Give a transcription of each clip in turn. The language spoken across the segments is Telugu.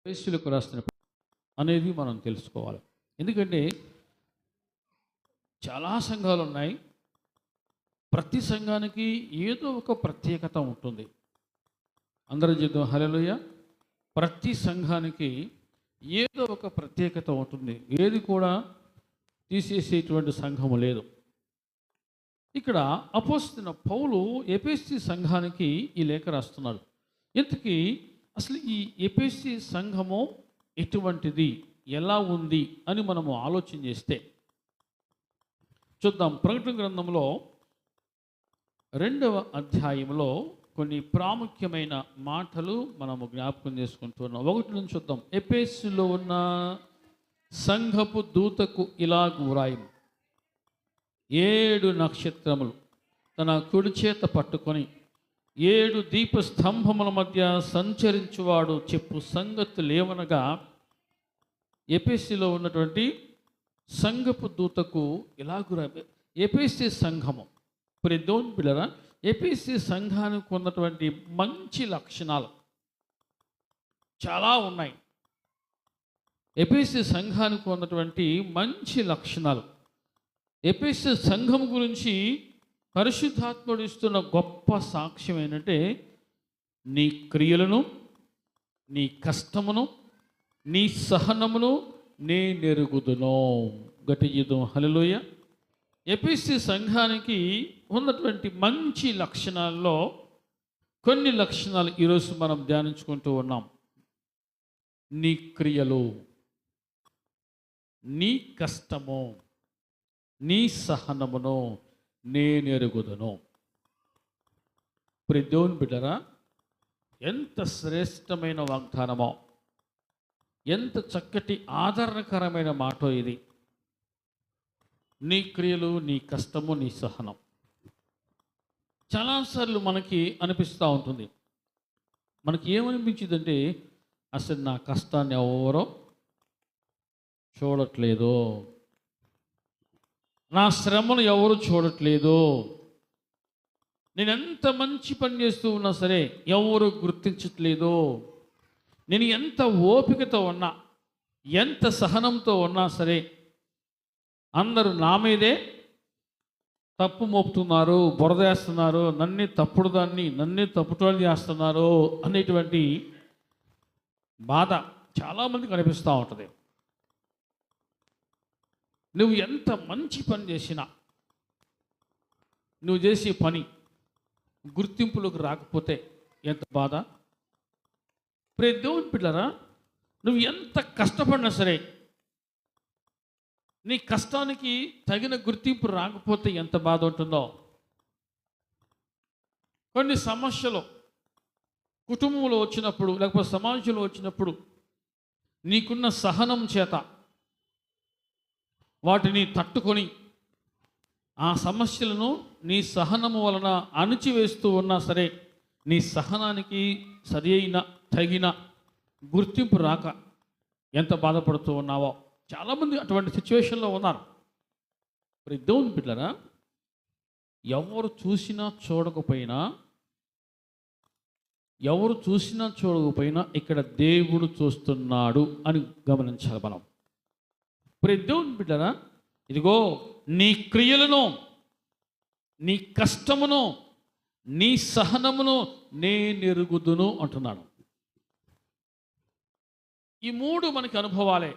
ఎఫెసీయులకు రాసిన అనేది మనం తెలుసుకోవాలి. ఎందుకంటే చాలా సంఘాలు ఉన్నాయి. ప్రతి సంఘానికి ఏదో ఒక ప్రత్యేకత ఉంటుంది. అందరూ చెప్తాం హల్లెలూయా. ప్రతి సంఘానికి ఏదో ఒక ప్రత్యేకత ఉంటుంది. ఏది కూడా తీసేసేటువంటి సంఘము లేదు. ఇక్కడ అపోస్తలుడైన పౌలు ఎఫెసీ సంఘానికి ఈ లేఖ రాస్తున్నారు. ఇంతకీ అసలు ఈ ఎఫెసీ సంఘము ఎటువంటిది, ఎలా ఉంది అని మనము ఆలోచన చేస్తే చూద్దాం. ప్రకటన గ్రంథంలో 2వ అధ్యాయంలో కొన్ని ప్రాముఖ్యమైన మాటలు మనము జ్ఞాపకం చేసుకుంటున్నాం. 1 నుంచి చూద్దాం. ఎఫెసీలో ఉన్న సంఘపు దూతకు ఇలాగు వ్రాయుము, 7 నక్షత్రములు తన కుడి చేత పట్టుకొని 7 దీపస్తంభముల మధ్య సంచరించువాడు చెప్పు సంగతులు ఏమనగా, ఎఫెసీలో ఉన్నటువంటి సంఘపు దూతకు ఇలాగు ఎఫెసీ సంఘము దేవుని బిడ్డలారా, ఎఫెసీ సంఘానికి ఉన్నటువంటి మంచి లక్షణాలు చాలా ఉన్నాయి. ఎఫెసీ సంఘానికి ఉన్నటువంటి మంచి లక్షణాలు, ఎఫెసీ సంఘం గురించి పరిశుద్ధాత్ముడు ఇస్తున్న గొప్ప సాక్ష్యం ఏంటంటే, నీ క్రియలను, నీ కష్టమును, నీ సహనమును నేనెరుగుదును. గట్టి జీతం హల్లెలూయా. ఎఫెసీ సంఘానికి ఉన్నటువంటి మంచి లక్షణాల్లో కొన్ని లక్షణాలు ఈరోజు మనం ధ్యానించుకుంటూ ఉన్నాం. నీ క్రియలు, నీ కష్టము, నీ సహనమును నేనెరుగుదును. దేవుని బిడ్డరా, ఎంత శ్రేష్టమైన వాగ్దానమో, ఎంత చక్కటి ఆదరణకరమైన మాటో ఇది. నీ క్రియలు, నీ కష్టము, నీ సహనం. చాలాసార్లు మనకి అనిపిస్తూ ఉంటుంది. మనకి ఏమనిపించిందంటే, అసలు నా కష్టాన్ని ఎవరో చూడట్లేదు, నా శ్రమను ఎవరు చూడట్లేదు, నేను ఎంత మంచి పని చేస్తూ ఉన్నా సరే ఎవరు గుర్తించట్లేదు, నేను ఎంత ఓపికతో ఉన్నా, ఎంత సహనంతో ఉన్నా సరే అందరూ నా మీదే తప్పు మోపుతున్నారు, బురదేస్తున్నారు, నన్నే తప్పుడు దాన్ని, నన్నే తప్పుటోళ్ళు చేస్తున్నారు అనేటువంటి బాధ చాలామందికి అనిపిస్తూ ఉంటుంది. నువ్వు ఎంత మంచి పని చేసినా, నువ్వు చేసే పని గుర్తింపులోకి రాకపోతే ఎంత బాధ. దేవుని బిడ్డలారా, నువ్వు ఎంత కష్టపడినా సరే నీ కష్టానికి తగిన గుర్తింపు రాకపోతే ఎంత బాధ ఉంటుందో. కొన్ని సమస్యలు కుటుంబంలో వచ్చినప్పుడు, లేకపోతే సమాజంలో వచ్చినప్పుడు నీకున్న సహనం చేత వాటిని తట్టుకొని ఆ సమస్యలను నీ సహనము వలన అణిచివేస్తూ ఉన్నా సరే నీ సహనానికి సరి అయిన తగిన గుర్తింపు రాక ఎంత బాధపడుతూ ఉన్నావో. చాలామంది అటువంటి సిచ్యువేషన్లో ఉన్నారు. దేవుని బిడ్డలారా, ఎవరు చూసినా చూడకపోయినా ఇక్కడ దేవుడు చూస్తున్నాడు అని గమనించాలి మనం. దేవుని బిడ్డలారా, ఇదిగో నీ క్రియలను, నీ కష్టమును, నీ సహనమును నేనెరుగుదును అంటున్నాడు. ఈ 3 మనకి అనుభవాలే.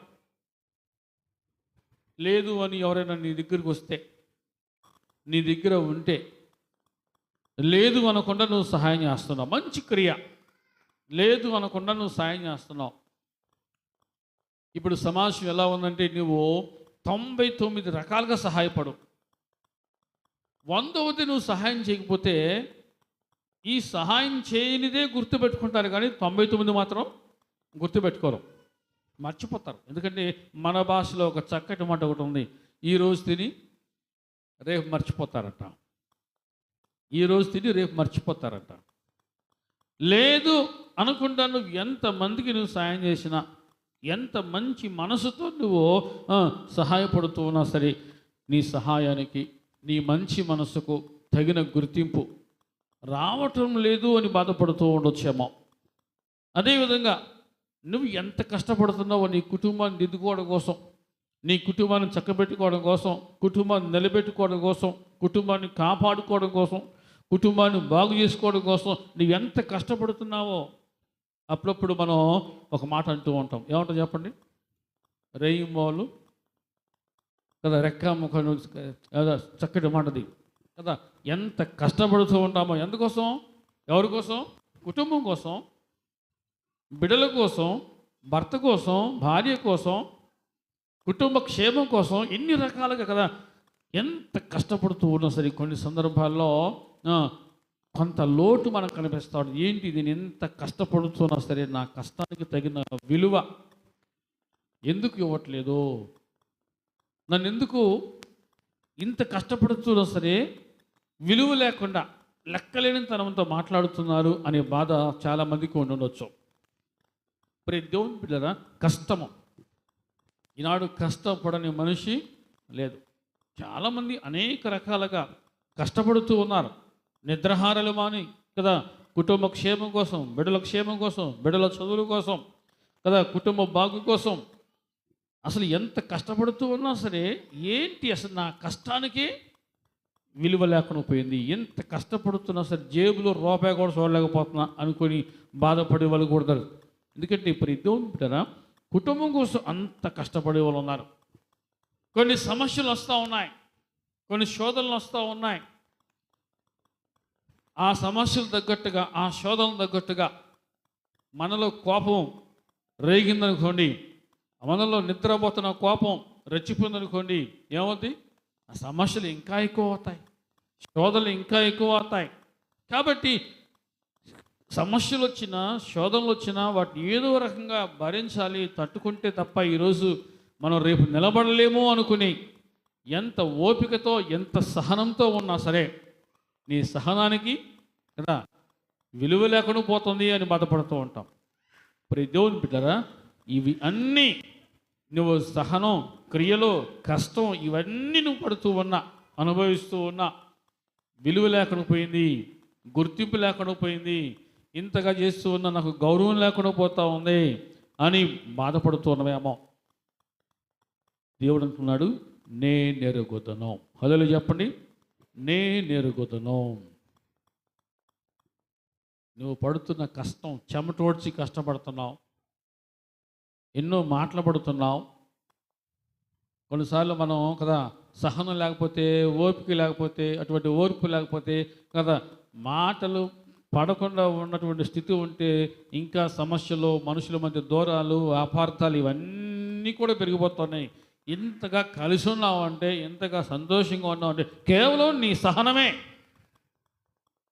లేదు అని ఎవరైనా నీ దగ్గరికి వస్తే, నీ దగ్గర ఉంటే, లేదు అనకుండా నువ్వు సహాయం చేస్తున్నావు, మంచి క్రియ, లేదు అనకుండా నువ్వు సహాయం చేస్తున్నావు. ఇప్పుడు సమాజం ఎలా ఉందంటే, నువ్వు 99 రకాలుగా సహాయపడు, 100వది నువ్వు సహాయం చేయకపోతే ఈ సహాయం చేయనిదే గుర్తుపెట్టుకుంటారు, కానీ 99 మాత్రం గుర్తుపెట్టుకోరు, మర్చిపోతారు. ఎందుకంటే మన భాషలో ఒక చక్కటి మాట ఒకటి ఉంది, ఈరోజు తిని రేపు మర్చిపోతారట. ఈరోజు తిని రేపు మర్చిపోతారట. లేదు అనుకుంటా నువ్వు ఎంతమందికి నువ్వు సహాయం చేసినా, ఎంత మంచి మనసుతో నువ్వు సహాయపడుతూ ఉన్నా సరే నీ సహాయానికి, నీ మంచి మనసుకు తగిన గుర్తింపు రావటం లేదు అని బాధపడుతూ ఉండొచ్చేమో. అదేవిధంగా నువ్వు ఎంత కష్టపడుతున్నావో నీ కుటుంబాన్ని దిద్దుకోవడం కోసం, నీ కుటుంబాన్ని చక్కబెట్టుకోవడం కోసం, కుటుంబాన్ని నిలబెట్టుకోవడం కోసం, కుటుంబాన్ని కాపాడుకోవడం కోసం, కుటుంబాన్ని బాగు చేసుకోవడం కోసం నువ్వు ఎంత కష్టపడుతున్నావో. అప్పుడప్పుడు మనం ఒక మాట అంటూ ఉంటాం, ఏమంటాం చెప్పండి? రేయి మోలు కదా, రెక్క ముఖం కదా, చక్కటి మాటది కదా. ఎంత కష్టపడుతూ ఉంటామో, ఎందుకోసం? ఎవరి కోసం? కుటుంబం కోసం, బిడ్డల కోసం, భర్త కోసం, భార్య కోసం, కుటుంబ క్షేమం కోసం, ఎన్ని రకాలుగా కదా. ఎంత కష్టపడుతూ ఉన్నా సరే కొన్ని సందర్భాల్లో కొంత లోటు మనకు కనిపిస్తాడు. ఏంటి నేను ఎంత కష్టపడుతున్నా సరే నా కష్టానికి తగిన విలువ ఎందుకు ఇవ్వట్లేదు, నన్ను ఎందుకు ఇంత కష్టపడుతున్నా సరే విలువ లేకుండా లెక్కలేని తనంతో మాట్లాడుతున్నారు అనే బాధ చాలామందికి ఉండొచ్చు. ప్రతి దేవుని బిడ్డరా, కష్టము ఈనాడు కష్టపడని మనిషి లేదు. చాలామంది అనేక రకాలుగా కష్టపడుతూ ఉన్నారు. నిద్రాహారాలు మాని కదా, కుటుంబ క్షేమం కోసం, బిడ్డల క్షేమం కోసం, బిడ్డల చదువుల కోసం కదా, కుటుంబ బాగు కోసం అసలు ఎంత కష్టపడుతూ ఉన్నా సరే ఏంటి అసలు నా కష్టానికి విలువ లేకుండా పోయింది. ఎంత కష్టపడుతున్నా సరే జేబులో రూపాయి కూడా చూడలేకపోతున్నా అనుకొని బాధపడే వాళ్ళు కూడా. ఎందుకంటే ఇప్పుడు దేవుని బిడ్డరా, కుటుంబం కోసం అంత కష్టపడే వాళ్ళు ఉన్నారు. కొన్ని సమస్యలు వస్తూ ఉన్నాయి, కొన్ని శోధనలు వస్తూ ఉన్నాయి. ఆ సమస్యలు తగ్గట్టుగా, ఆ శోధనలు తగ్గట్టుగా మనలో కోపం రేగిందనుకోండి, మనలో నిద్రపోతున్న కోపం రెచ్చిపోయిందనుకోండి, ఏమవుతుంది? ఆ సమస్యలు ఇంకా ఎక్కువ అవుతాయి, శోధనలు ఇంకా ఎక్కువ అవుతాయి. కాబట్టి సమస్యలు వచ్చినా, శోధనలు వచ్చినా వాటిని ఏదో రకంగా భరించాలి, తట్టుకుంటే తప్ప ఈరోజు మనం రేపు నిలబడలేము అనుకుని ఎంత ఓపికతో, ఎంత సహనంతో ఉన్నా సరే నీ సహనానికి కదా విలువ లేకుండా పోతుంది అని బాధపడుతూ ఉంటాం. ఇప్పుడు దేవుని బిడ్డరా, ఇవి అన్నీ నువ్వు సహనం, క్రియలు, కష్టం ఇవన్నీ నువ్వు పడుతూ ఉన్నా, అనుభవిస్తూ ఉన్నా విలువ లేకుండా పోయింది, గుర్తింపు లేకుండా పోయింది, ఇంతగా చేస్తూ ఉన్నా నాకు గౌరవం లేకుండా పోతా ఉంది అని బాధపడుతూ ఉన్నవేమో. దేవుడు అంటున్నాడు, నేనెరుగుదును. హల్లెలూయా చెప్పండి, నేనెరుగుదును. నువ్వు పడుతున్న కష్టం, చెమటోడ్చి కష్టపడుతున్నావు, ఎన్నో మాటలు పడుతున్నావు. కొన్నిసార్లు మనం కదా సహనం లేకపోతే, ఓపిక లేకపోతే, అటువంటి ఓర్పు లేకపోతే కదా మాటలు పడకుండా ఉన్నటువంటి స్థితి ఉంటే ఇంకా సమస్యలు, మనుషుల మధ్య దూరాలు, అపార్థాలు ఇవన్నీ కూడా పెరిగిపోతున్నాయి. ఇంతగా కలిసి ఉన్నావు అంటే, ఇంతగా సంతోషంగా ఉన్నావు అంటే కేవలం నీ సహనమే.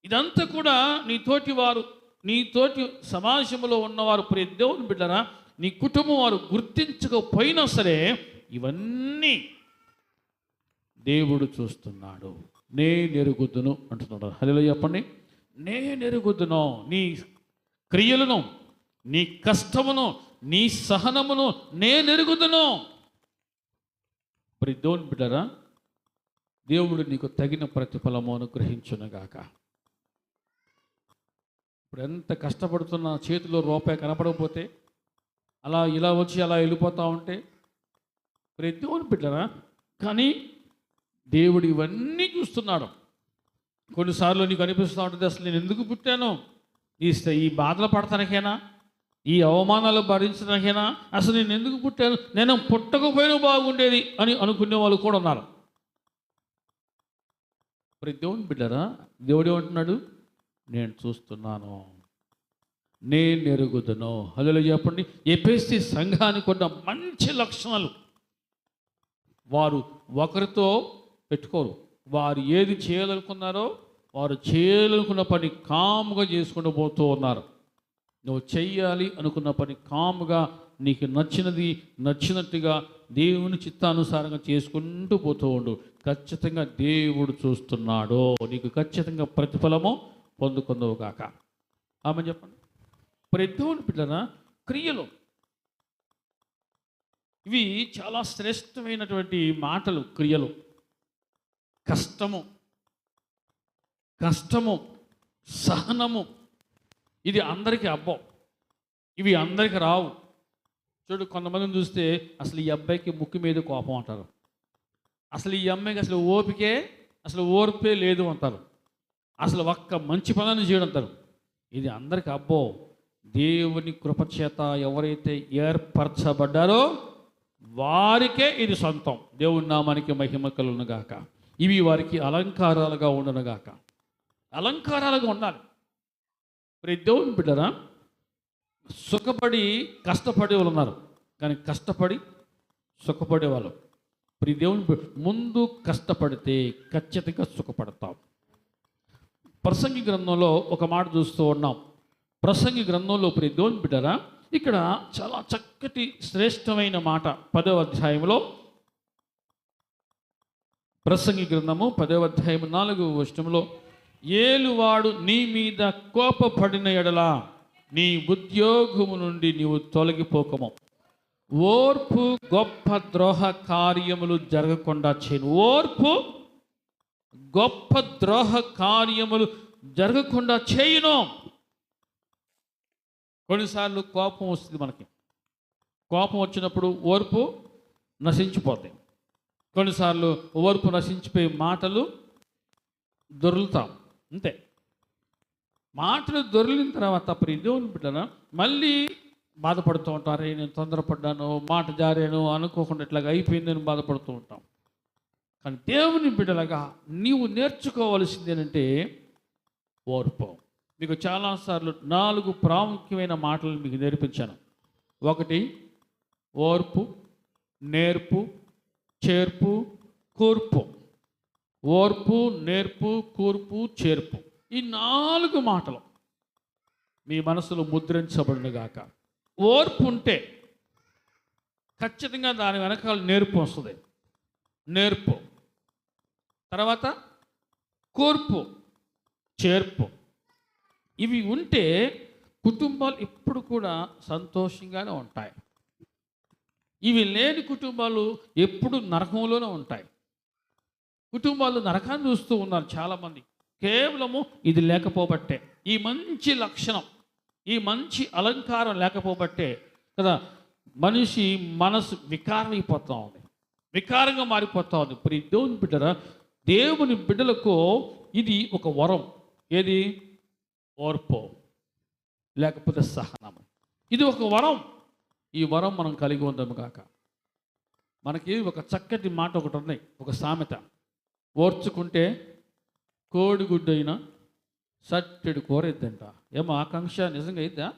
ఇదంతా కూడా నీతోటి వారు, నీతోటి సమాజంలో ఉన్నవారు, ప్రియ దేవుని బిడ్డరా, నీ కుటుంబం వారు గుర్తించకపోయినా సరే ఇవన్నీ దేవుడు చూస్తున్నాడు. నేనెరుగుదును అంటున్నాడు. హల్లెలూయా చెప్పండి, నేనెరుగుదును. నీ క్రియలను, నీ కష్టమును, నీ సహనమును నేనెరుగుదును. మరి దేవుని బిడ్డరా, దేవుడు నీకు తగిన ప్రతిఫలము అనుగ్రహించునుగాక. ఇప్పుడు ఎంత కష్టపడుతున్నా చేతిలో రూపాయి కనపడకపోతే, అలా ఇలా వచ్చి అలా వెళ్ళిపోతూ ఉంటే, మరి దేవుని బిడ్డరా, కానీ దేవుడు ఇవన్నీ చూస్తున్నాడు. కొన్నిసార్లు నీకు అనిపిస్తూ ఉంటుంది, అసలు నేను ఎందుకు పుట్టాను? ఈ బాధలు పడతానికైనా, ఈ అవమానాలు భరించడానికైనా అసలు నేను ఎందుకు పుట్టాను? నేను పుట్టకపోయినా బాగుండేది అని అనుకునే వాళ్ళు కూడా ఉన్నారు. మరి దేవుని బిడ్డరా, దేవుడు ఏమంటున్నాడు? నేను చూస్తున్నాను, నేనెరుగుదును. హల్లెలూయా చెప్పండి. ఎఫెసీ సంఘానికి ఉన్న మంచి లక్షణాలు, వారు ఒకరితో పెట్టుకోరు. వారు ఏది చేయాలనుకున్నారో వారు చేయాలనుకున్న పని కాముగా చేసుకుంటూ పోతూ ఉన్నారు. నువ్వు చెయ్యాలి అనుకున్న పని కాముగా, నీకు నచ్చినది నచ్చినట్టుగా దేవుని చిత్తానుసారంగా చేసుకుంటూ పోతూ ఉండు. ఖచ్చితంగా దేవుడు చూస్తున్నాడు. నీకు ఖచ్చితంగా ప్రతిఫలము పొందుకుందవు కాక. ఆమె చెప్పండి. ప్రతి దేవుని బిడ్డన క్రియలు ఇవి చాలా శ్రేష్టమైనటువంటి మాటలు. క్రియలు, కష్టము, సహనము, ఇది అందరికీ అబ్బో, ఇవి అందరికీ రావు. చూడు, కొంతమందిని చూస్తే అసలు ఈ అబ్బాయికి ముక్కు మీద కోపం అంటారు, అసలు ఈ అమ్మాయికి అసలు ఓపికే అసలు ఓర్పే లేదు అంటారు, అసలు ఒక్క మంచి పనులను చేయడం అంటారు. ఇది అందరికి అబ్బో, దేవుని కృపచేత ఎవరైతే ఏర్పరచబడ్డారో వారికే ఇది సొంతం. దేవుని నామానికి మహిమ కలుగునుగాక. ఇవి వారికి అలంకారాలుగా ఉండునుగాక. అలంకారాలుగా ఉండాలి. మరి దేవుని బిడ్డరా, సుఖపడి కష్టపడే వాళ్ళు ఉన్నారు, కానీ కష్టపడి సుఖపడే వాళ్ళు. మరి దేవుని ముందు కష్టపడితే ఖచ్చితంగా సుఖపడతాం. ప్రసంగి గ్రంథంలో ఒక మాట చూస్తూ ఉన్నాం. ప్రసంగి గ్రంథంలో ప్రియ దేవుని బిడ్డరా, ఇక్కడ చాలా చక్కటి శ్రేష్టమైన మాట 10వ అధ్యాయంలో, ప్రసంగి గ్రంథము 10వ అధ్యాయం 4వ వచనంలో, ఏలువాడు నీ మీద కోపపడిన ఎడల నీ ఉద్యోగము నుండి నీవు తొలగిపోకము, ఓర్పు గొప్ప ద్రోహ కార్యములు జరగకుండా చేయను. ఓర్పు గొప్ప ద్రోహ కార్యములు జరగకుండా చేయును. కొన్నిసార్లు కోపం వస్తుంది మనకి. కోపం వచ్చినప్పుడు ఓర్పు నశించిపోతాయి. కొన్నిసార్లు ఓర్పు నశించిపోయి మాటలు దొరులుతాం. అంతే, మాటలు దొరికిన తర్వాత ప్రియ దేవుని బిడ్డనా మళ్ళీ బాధపడుతూ ఉంటారు. నేను తొందరపడ్డాను, మాట జారాను, అనుకోకుండా ఇట్లాగా అయిపోయిందని బాధపడుతూ ఉంటాం. కానీ దేవుని బిడ్డలుగా నీవు నేర్చుకోవలసింది ఏంటంటే ఓర్పు. మీకు చాలాసార్లు 4 ప్రాముఖ్యమైన మాటలు మీకు నేర్పించాను. 1 ఓర్పు, నేర్పు, చేర్పు, కూర్పు. ఓర్పు, నేర్పు, కూర్పు, చేర్పు. ఈ 4 మాటలు మీ మనసులో ముద్రించబడినగాక. ఓర్పు ఉంటే ఖచ్చితంగా దాని వెనకాల నేర్పు వస్తుంది. నేర్పు తర్వాత కూర్పు, చేర్పు. ఇవి ఉంటే కుటుంబాలు ఎప్పుడు కూడా సంతోషంగానే ఉంటాయి. ఇవి లేని కుటుంబాలు ఎప్పుడు నరకంలోనే ఉంటాయి. కుటుంబాలు నరకాన్ని చూస్తూ ఉన్నారు చాలామంది, కేవలము ఇది లేకపోబట్టే. ఈ మంచి లక్షణం, ఈ మంచి అలంకారం లేకపోబట్టే కదా మనిషి మనసు వికారమైపోతూ ఉంది, వికారంగా మారిపోతూ ఉంది. ఇప్పుడు ఈ దేవుని బిడ్డరా, దేవుని బిడ్డలకు ఇది ఒక వరం. ఏది? ఓర్పు లేకపోతే సహనం. ఇది ఒక వరం. ఈ వరం మనం కలిగి ఉందాము కాక. మనకి ఒక చక్కటి మాట ఒకటి ఉంది, ఒక సామెత. ఓర్చుకుంటే కోడిగుడ్డైనా సట్టెడు కూర ఇద్దంట. ఏమో ఆకాంక్ష నిజంగా అయిద్దా?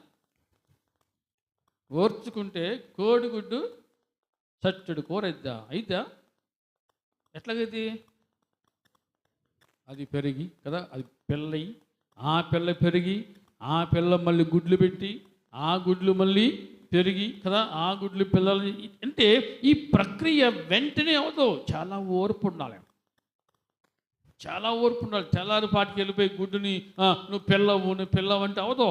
ఓర్చుకుంటే కోడిగుడ్డు సట్టెడు కూర ఇద్దా? అయిద్దా? ఎట్లాగైతే అది పెరిగి కదా, అది పిల్లయి, ఆ పిల్ల పెరిగి, ఆ పిల్ల మళ్ళీ గుడ్లు పెట్టి, ఆ గుడ్లు మళ్ళీ పెరిగి కదా, ఆ గుడ్లు పిల్లలు. అంటే ఈ ప్రక్రియ వెంటనే అవదు. చాలా ఓర్పు ఉండాలి, చాలా ఓర్పు ఉండాలి. తెల్లారిపాటికి వెళ్ళిపోయి గుడ్డుని నువ్వు పిల్లవు అంటే అవదో.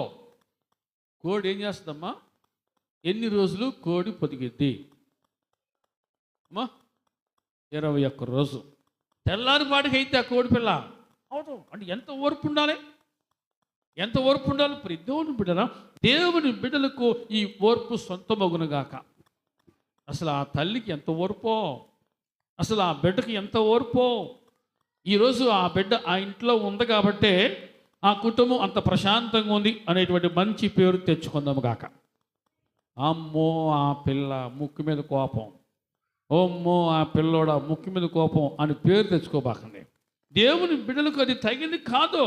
కోడి ఏం చేస్తుందమ్మా? ఎన్ని రోజులు కోడి పొదిగిద్ది అమ్మా? 21 రోజు. తెల్లారిపాటికి అయితే ఆ కోడి పిల్ల అవదు. అంటే ఎంత ఓర్పు ఉండాలి, ఎంత ఓర్పు ఉండాలి. ఇప్పుడు దేవుని బిడ్డలా, దేవుని బిడ్డలకు ఈ ఓర్పు సొంతమగునుగాక. అసలు ఆ తల్లికి ఎంత ఓర్పో, అసలు ఆ బిడ్డకి ఎంత ఓర్పో. ఈరోజు ఆ బిడ్డ ఆ ఇంట్లో ఉంది కాబట్టే ఆ కుటుంబం అంత ప్రశాంతంగా ఉంది అనేటువంటి మంచి పేరు తెచ్చుకుందాము గాక. అమ్మో ఆ పిల్ల ముక్కు మీద కోపం, ఓమ్మో ఆ పిల్లోడ ముక్కు మీద కోపం అని పేరు తెచ్చుకోబాకండి. దేవుని బిడ్డలకు అది తగింది కాదు.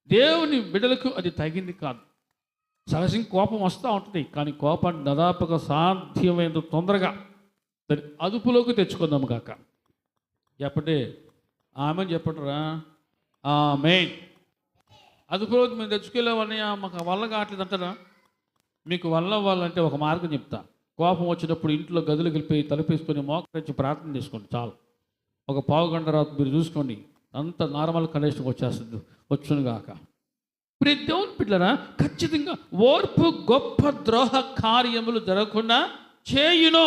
దేవుని బిడ్డలకు అది తగింది కాదు. సహజంగా కోపం వస్తూ ఉంటుంది, కానీ కోపాన్ని దాదాపుగా సాధ్యమైనంత తొందరగా దాన్ని అదుపులోకి తెచ్చుకుందాము కాక. చెప్పండి ఆమె, చెప్పండిరా ఆమేన్. అదుపులోకి మేము తెచ్చుకెళ్ళామని మాకు వల్ల కావట్లేదు అంటారా? మీకు వల్ల అవ్వాలంటే ఒక మార్గం చెప్తా. కోపం వచ్చినప్పుడు ఇంట్లో గదులకు వెళ్ళిపోయి తలుపేసుకొని మోకరించి ప్రార్థన చేసుకోండి చాలు. ఒక పావు గంట తర్వాత మీరు చూసుకోండి, అంత నార్మల్ కండిషన్కి వచ్చేస్తుంది, వచ్చునుగాక. ప్రియ దేవుని బిడ్డలారా, ఖచ్చితంగా ఓర్పు గొప్ప ద్రోహ కార్యములు జరగకుండా చేయును.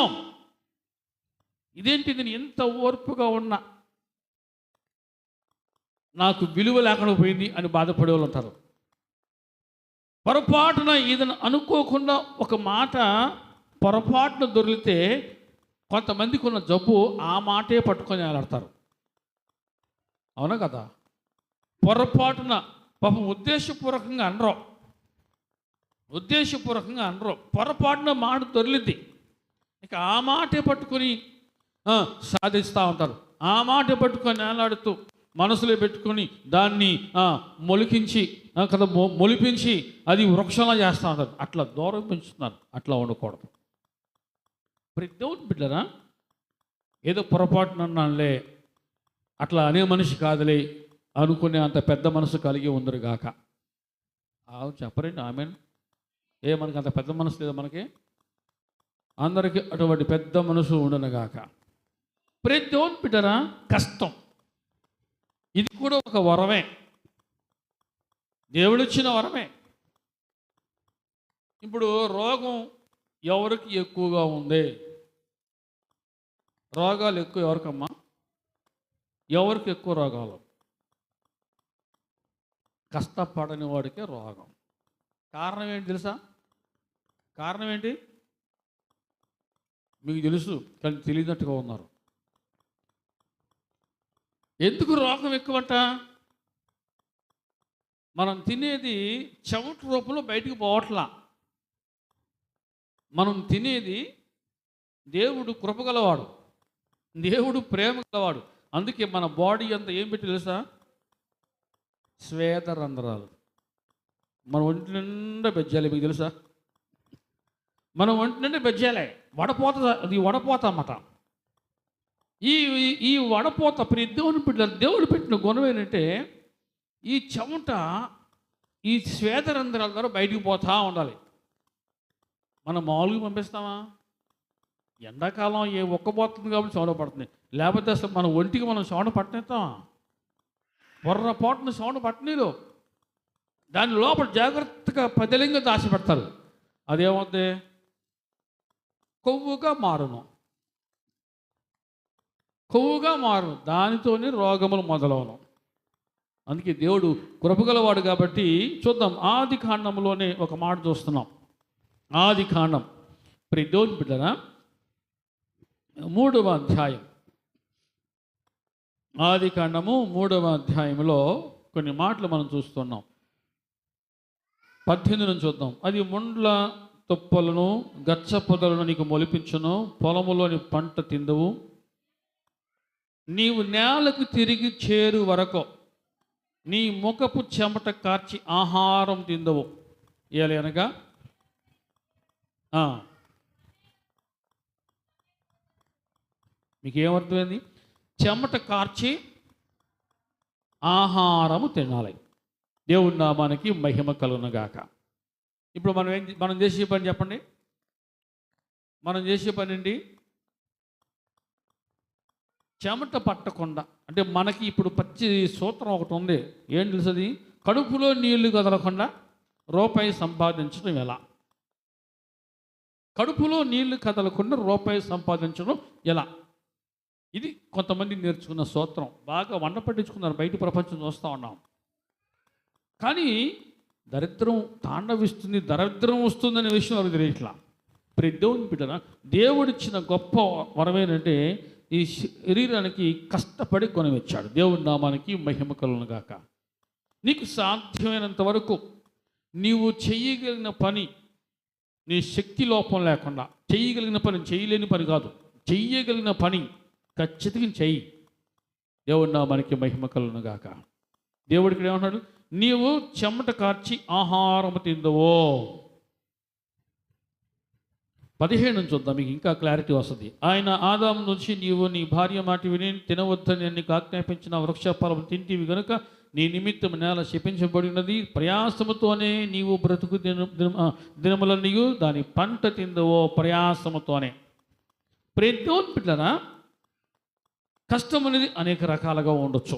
ఇదేంటి, నేను ఎంత ఓర్పుగా ఉన్నా నాకు విలువ లేకుండా పోయింది అని బాధపడే వాళ్ళు ఉంటారు. పొరపాటున ఏదైనా అనుకోకుండా ఒక మాట పొరపాటున దొరికితే కొంతమందికి ఉన్న జబ్బు ఆ మాటే పట్టుకొని ఆలాడతారు. అవునా కదా? పొరపాటున పాపం ఉద్దేశపూర్వకంగా అనరు, పొరపాటున మాట దొరికింది, ఇక ఆ మాటే పట్టుకొని సాధిస్తూ ఉంటారు. ఆ మాట పట్టుకొని ఆలాడుతూ మనసులో పెట్టుకొని దాన్ని మొలికించి కదా మొలిపించి అది వృక్షంలా చేస్తూ ఉంటారు. అట్లా దూరం పెంచుతున్నారు. అట్లా ఉండకూడదు. దేవుని బిడ్డరా, ఏదో పొరపాటున అన్నానులే, అట్లా అనే మనిషి కాదులే అనుకునే అంత పెద్ద మనసు కలిగి ఉందరు గాక. చెప్పరండి ఆమెన్. మనకి అంత పెద్ద మనసు లేదా? మనకి అందరికీ అటువంటి పెద్ద మనసు ఉండనుగాక. దేవుని బిడ్డరా, కష్టం ఇది కూడా ఒక వరమే, దేవుడిచ్చిన వరమే. ఇప్పుడు రోగం ఎవరికి ఎక్కువగా ఉంది? రోగాలు ఎక్కువ ఎవరికమ్మా? ఎవరికి ఎక్కువ రోగాలు? కష్టపడని వాడికే రోగం. కారణం ఏంటి తెలుసా? కారణం ఏంటి మీకు తెలుసు, కానీ తెలియనట్టుగా ఉన్నారు. ఎందుకు రోగం ఎక్కువంట? మనం తినేది చెమట రూపంలో బయటికి పోవట్లా. మనం తినేది, దేవుడు కృపగలవాడు, దేవుడు ప్రేమ గలవాడు. అందుకే మన బాడీ అంతా ఏం పెట్టి తెలుసా? శ్వేత రంధ్రాలు. మన ఒంటి నిండా బెజ్జాలి. మీకు తెలుసా? మనం ఒంటి నిండా బెజ్జాలే. వడపోత, అది వడపోత అన్నమాట. ఈ వడపోత దేవుని బిడ్డలు, దేవుడు పెట్టిన గుణం ఏంటంటే ఈ చెమట ఈ శ్వేతరంధ్రాల ద్వారా బయటికి పోతూ ఉండాలి. మనం మామూలుగా పంపిస్తామా? ఎండాకాలం ఒక్కపోతుంది కాబట్టి చెమట పడుతుంది. లేకపోతే అసలు మన ఒంటికి మనం చెమట పట్టనిస్తామా? పొర్రపాటున చెమట పట్టనీరు. దాని లోపల జాగ్రత్తగా పదిలంగా దాచిపెడతారు. అదేమవుతుంది? కొవ్వుగా మారును. దానితోనే రోగములు మొదలవను. అందుకే దేవుడు కృపగలవాడు కాబట్టి చూద్దాం. ఆది కాండంలోనే ఒక మాట చూస్తున్నాం. ఆది కాండం దేవుని బిడ్డరా, 3వ అధ్యాయం. ఆది కాండము 3వ అధ్యాయంలో కొన్ని మాటలు మనం చూస్తున్నాం. 18 నుంచి చూద్దాం. అది ముండ్ల తుప్పలను గచ్చ పొదలను నీకు మొలిపించును, పొలములోని పంట తిందువు, నీవు నేలకు తిరిగి చేరు వరకు నీ ముఖపు చెమట కార్చి ఆహారం తిందవు. అనగా మీకు ఏమర్థమైంది? చెమట కార్చి ఆహారము తినాలి. దేవుడి నామానికి మహిమ కలుగునుగాక. ఇప్పుడు మనం చేసే పని చెప్పండి. మనం చేసే పని ఏంటి? చెమట పట్టకుండా, అంటే మనకి ఇప్పుడు పచ్చి సూత్రం ఒకటి ఉంది. ఏం తెలుసది? కడుపులో నీళ్లు కదలకుండా రూపాయి సంపాదించడం ఎలా? కడుపులో నీళ్లు కదలకుండా రూపాయి సంపాదించడం ఎలా? ఇది కొంతమంది నేర్చుకున్న సూత్రం. బాగా వంట పట్టించుకున్నారు, బయట ప్రపంచం చూస్తూ ఉన్నాం. కానీ దరిద్రం తాండవిస్తుంది, దరిద్రం వస్తుందనే విషయం వారికి తెలియట్లా. దేవుని బిడ్డరా, దేవుడిచ్చిన గొప్ప వరం ఏంటంటే ఈ శరీరానికి కష్టపడి కొనివచ్చాడు. దేవుడి నామానికి మహిమ కలుగునుగాక. నీకు సాధ్యమైనంత వరకు నీవు చెయ్యగలిగిన పని, నీ శక్తి లోపం లేకుండా చెయ్యగలిగిన పని, చేయలేని పని కాదు, చెయ్యగలిగిన పని ఖచ్చితంగా చెయ్యి. దేవుడి నామానికి మహిమ కలుగునుగాక. దేవుడికి ఏమన్నాడు? నీవు చెమట కార్చి ఆహారం తిందవో. 15 నుంచి చూద్దాం, మీకు ఇంకా క్లారిటీ వస్తుంది. ఆయన ఆదాము నుంచి నీవు నీ భార్య మాట విని తినవద్దని నీకు ఆజ్ఞాపించిన వృక్షఫలం తింటివి గనుక నీ నిమిత్తం నేల శపించబడినది, ప్రయాసముతోనే నీవు బ్రతుకు దినములన్నీ దాని పంట తిందవో. ప్రయాసముతోనే. దేవుని బిడ్డలారా, కష్టం అనేది అనేక రకాలుగా ఉండొచ్చు.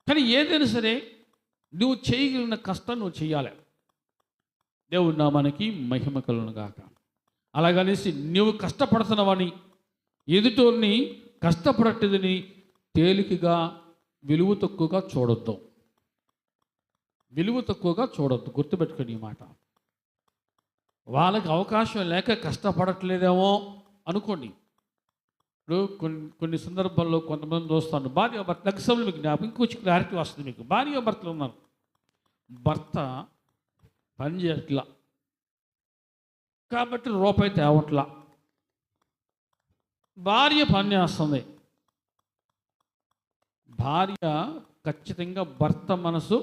కానీ ఏదైనా సరే నువ్వు చేయగలిగిన కష్టం నువ్వు చేయాలి. దేవుడి నామానికి మహిమ కలుగునుగాక. అలాగనేసి నువ్వు కష్టపడుతున్నావని ఎదుటోని కష్టపడట్లేదని తేలికగా విలువ తక్కువగా చూడొద్దు. విలువ తక్కువగా చూడొద్దు. గుర్తుపెట్టుకోండి ఈ మాట. వాళ్ళకి అవకాశం లేక కష్టపడట్లేదేమో అనుకోండి. ఇప్పుడు కొన్ని సందర్భాల్లో కొంతమంది చూస్తాను, భార్య భర్త లక్ష్యంలో మీకు జ్ఞాపకం ఇంకొంచెం క్లారిటీ వస్తుంది మీకు. భార్య భర్తలు ఉన్నారు, భర్త పని చేయట్లా కాబట్టి రూపాయి తేవట్లా, భార్య పని చేస్తుంది. భార్య ఖచ్చితంగా భర్త మనసు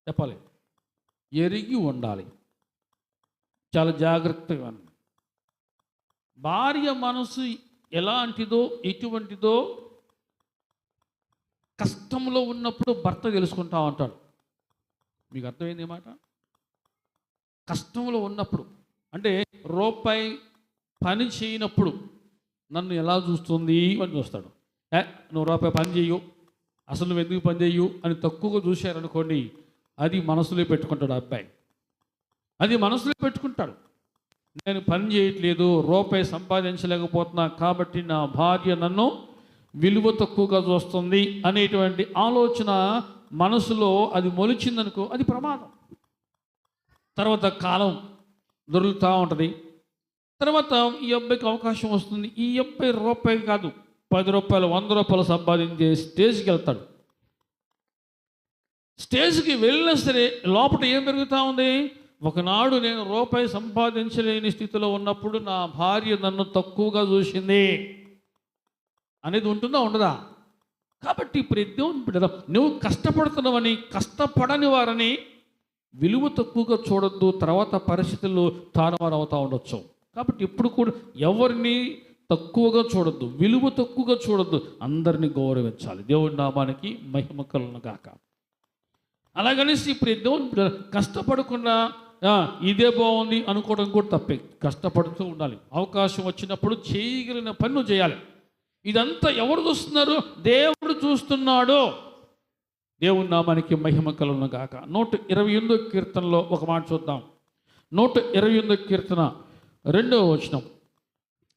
చెప్పాలి, ఎరిగి ఉండాలి, చాలా జాగ్రత్తగా. భార్య మనసు ఎలాంటిదో ఎటువంటిదో కష్టంలో ఉన్నప్పుడు భర్త తెలుసుకుంటా ఉంటాడు. మీకు అర్థమైంది మాట? కష్టంలో ఉన్నప్పుడు అంటే రూపాయి పని చేయనప్పుడు నన్ను ఎలా చూస్తుంది అని చూస్తాడు. నువ్వు రూపాయి పని చేయు, అసలు నువ్వు ఎందుకు పని చేయు అని తక్కువగా చూశారనుకోండి, అది మనసులో పెట్టుకుంటాడు అబ్బాయి. అది మనసులో పెట్టుకుంటాడు. నేను పని చేయట్లేదు, రూపాయి సంపాదించలేకపోతున్నా కాబట్టి నా భార్య నన్ను విలువ తక్కువగా చూస్తుంది అనేటువంటి ఆలోచన మనసులో అది మొలిచిందనుకో, అది ప్రమాదం. తర్వాత కాలం దొరుకుతూ ఉంటుంది. తర్వాత ఈ అబ్బాయికి అవకాశం వస్తుంది. ఈ అబ్బాయి రూపాయి కాదు 10 రూపాయలు 100 రూపాయలు సంపాదించే స్టేజ్కి వెళ్తాడు. స్టేజ్కి వెళ్ళినా సరే లోపల ఏం పెరుగుతూ ఉంది? ఒకనాడు నేను రూపాయి సంపాదించలేని స్థితిలో ఉన్నప్పుడు నా భార్య నన్ను తక్కువగా చూసింది అనేది ఉంటుందా ఉండదా? కాబట్టి ఇప్పుడు నువ్వు కష్టపడుతున్నావని కష్టపడని వారని విలువ తక్కువగా చూడొద్దు. తర్వాత పరిస్థితుల్లో తారుమారు అవుతూ ఉండొచ్చు. కాబట్టి ఇప్పుడు కూడా ఎవరిని తక్కువగా చూడొద్దు, విలువ తక్కువగా చూడొద్దు, అందరినీ గౌరవించాలి. దేవుడి నామానికి మహిమ కలుగును గాక. అలాగనేసి ఇప్పుడు దేవుడు కష్టపడకుండా ఇదే బాగుంది అనుకోవడం కూడా తప్పే. కష్టపడుతూ ఉండాలి. అవకాశం వచ్చినప్పుడు చేయగలిగిన పని నువ్వు చేయాలి. ఇదంతా ఎవరు చూస్తున్నారు? దేవుడు చూస్తున్నాడు. దేవుని నామానికి మహిమ కలుగును గాక. 128 కీర్తనలో ఒక మాట చూద్దాం. 128 కీర్తన 2వ వచనం.